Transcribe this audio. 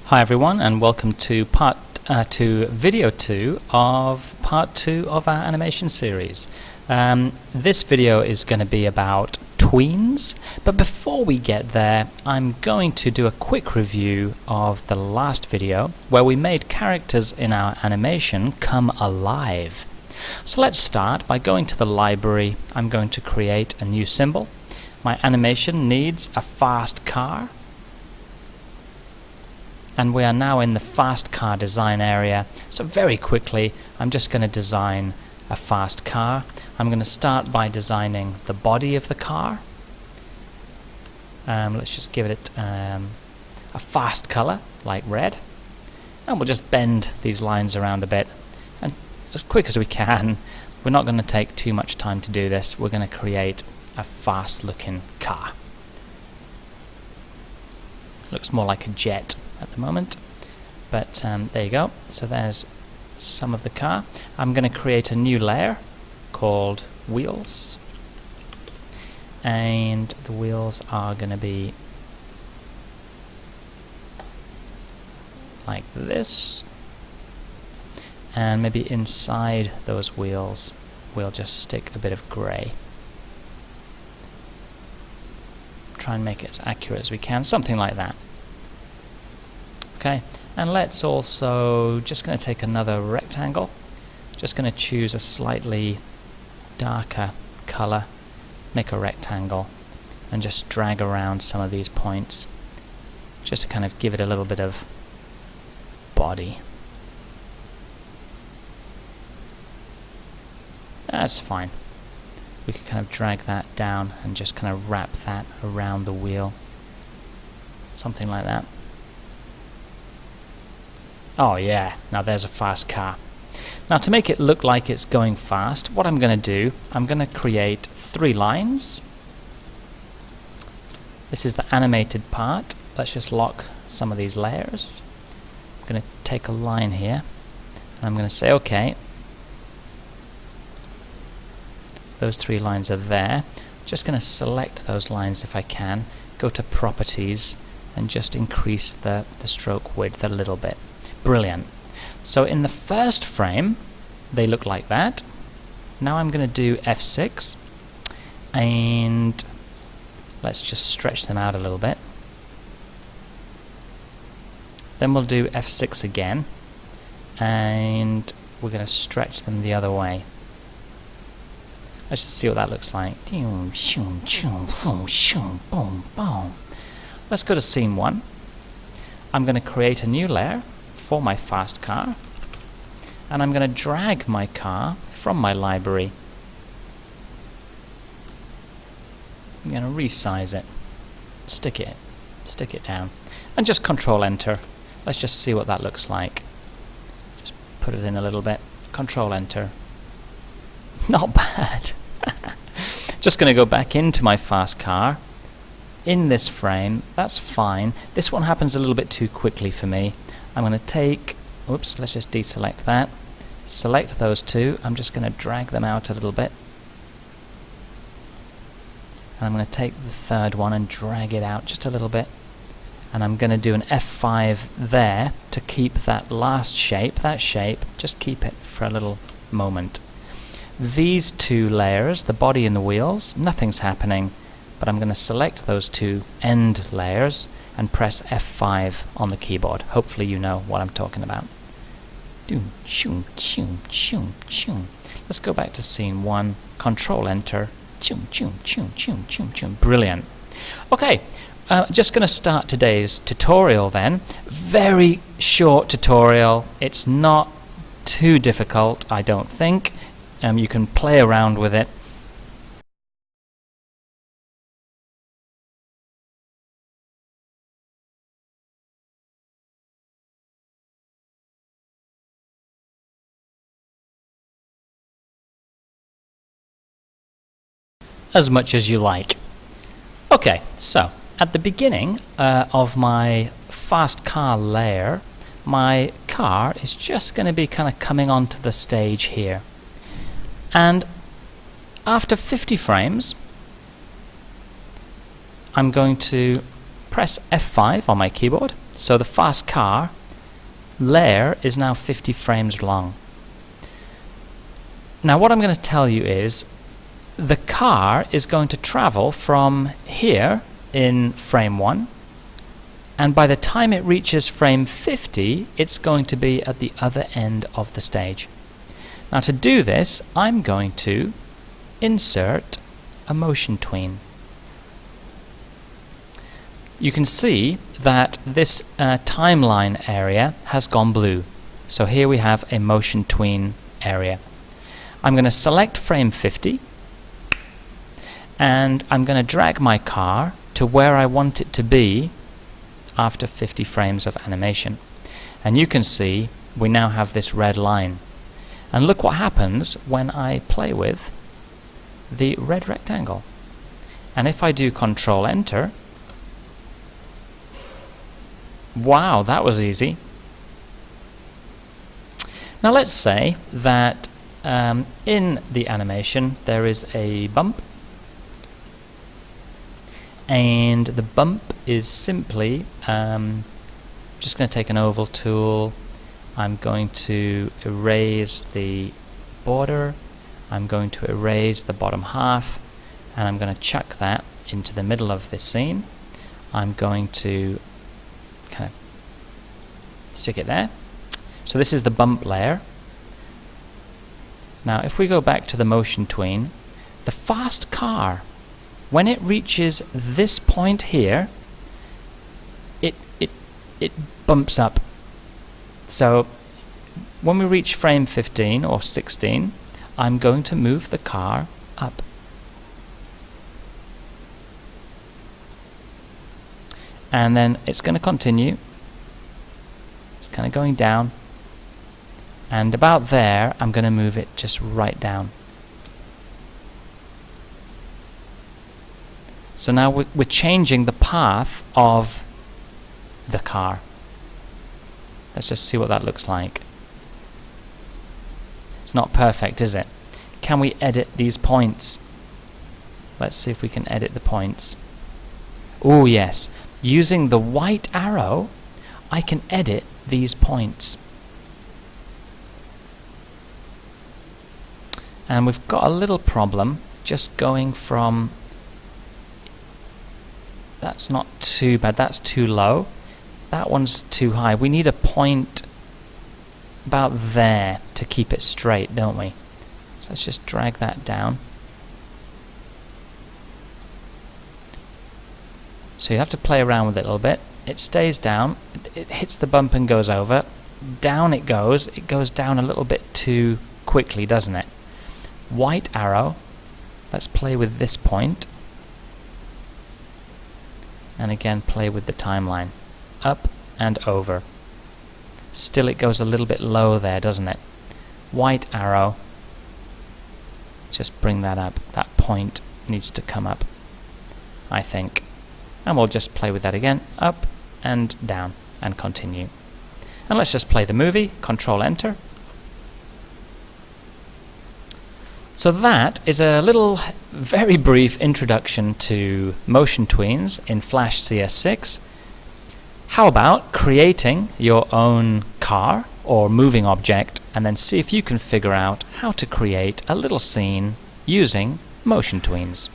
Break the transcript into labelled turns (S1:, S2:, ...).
S1: Hi everyone, and welcome to video 2 of part 2 of our animation series. This video is going to be about tweens, but before we get there, I'm going to do a quick review of the last video where we made characters in our animation come alive. So let's start by going to the library. I'm going to create a new symbol. My animation needs a fast car. And we are now in the fast car design area. So very quickly, I'm just going to design a fast car. I'm going to start by designing the body of the car. Let's just give it a fast color, like red. And we'll just bend these lines around a bit. And as quick as we can, we're not going to take too much time to do this. We're going to create a fast looking car. Looks more like a jet at the moment, but there you go. So there's some of the car. I'm going to create a new layer called wheels, and the wheels are going to be like this, and maybe inside those wheels we'll just stick a bit of grey. Try and make it as accurate as we can, something like that. Okay, and let's also just going to take another rectangle. Just going to choose a slightly darker color, make a rectangle, and just drag around some of these points just to kind of give it a little bit of body. That's fine. We could kind of drag that down and just kind of wrap that around the wheel. Something like that. Oh yeah, now there's a fast car. Now to make it look like it's going fast, what I'm going to do, I'm going to create 3 lines. This is the animated part. Let's just lock some of these layers. I'm going to take a line here, and I'm going to say OK. Those 3 lines are there. Just going to select those lines if I can, go to Properties, and just increase the stroke width a little bit. Brilliant. So in the first frame, they look like that. Now I'm going to do F6, and let's just stretch them out a little bit. Then we'll do F6 again, and we're going to stretch them the other way. Let's just see what that looks like. Let's go to scene 1. I'm going to create a new layer for my fast car, and I'm going to drag my car from my library. I'm going to resize it, stick it down, and just Control Enter. Let's just see what that looks like. Just put it in a little bit. Control Enter. Not bad. Just going to go back into my fast car in this frame. That's fine. This one happens a little bit too quickly for me. I'm going to take, oops, let's just deselect that. Select those 2. I'm just going to drag them out a little bit. And I'm going to take the 3rd one and drag it out just a little bit. And I'm going to do an F5 there to keep that last shape, just keep it for a little moment. These 2 layers, the body and the wheels, nothing's happening, but I'm going to select those 2 end layers and press F5 on the keyboard. Hopefully you know what I'm talking about. Let's go back to scene 1, Control Enter. Brilliant. Okay, just going to start today's tutorial then. Very short tutorial. It's not too difficult, I don't think. You can play around with it. As much as you like. Okay, so at the beginning of my fast car layer, my car is just going to be kind of coming onto the stage here. And after 50 frames, I'm going to press F5 on my keyboard, So the fast car layer is now 50 frames long. Now what I'm going to tell you is the car is going to travel from here in frame 1, and by the time it reaches frame 50 it's going to be at the other end of the stage. Now to do this I'm going to insert a motion tween. You can see that this timeline area has gone blue. So here we have a motion tween area. I'm going to select frame 50 and I'm going to drag my car to where I want it to be after 50 frames of animation. And you can see we now have this red line. And look what happens when I play with the red rectangle. And if I do Control Enter, wow, that was easy. Now let's say that in the animation there is a bump, and the bump is simply just going to take an oval tool. I'm going to erase the border, I'm going to erase the bottom half, and I'm going to chuck that into the middle of this scene. I'm going to kind of stick it there. So this is the bump layer. Now if we go back to the motion tween, the fast car, when it reaches this point here, it bumps up. So when we reach frame 15 or 16, I'm going to move the car up. And then it's going to continue. It's kind of going down. And about there, I'm going to move it just right down. So now we're changing the path of the car. Let's just see what that looks like. It's not perfect, is it? Can we edit these points? Let's see if we can edit the points. Oh yes, using the white arrow, I can edit these points. And we've got a little problem just going from, that's not too bad, that's too low. That one's too high. We need a point about there to keep it straight, don't we? So let's just drag that down. So you have to play around with it a little bit. It stays down, it hits the bump and goes over. Down it goes down a little bit too quickly, doesn't it? White arrow, let's play with this point. And again play with the timeline. Up and over. Still it goes a little bit low there, doesn't it? White arrow, just bring that up. That point needs to come up, I think. And we'll just play with that again. Up and down and continue. And let's just play the movie. Control Enter. So that is a little, very brief introduction to motion tweens in Flash CS6. How about creating your own car or moving object and then see if you can figure out how to create a little scene using motion tweens.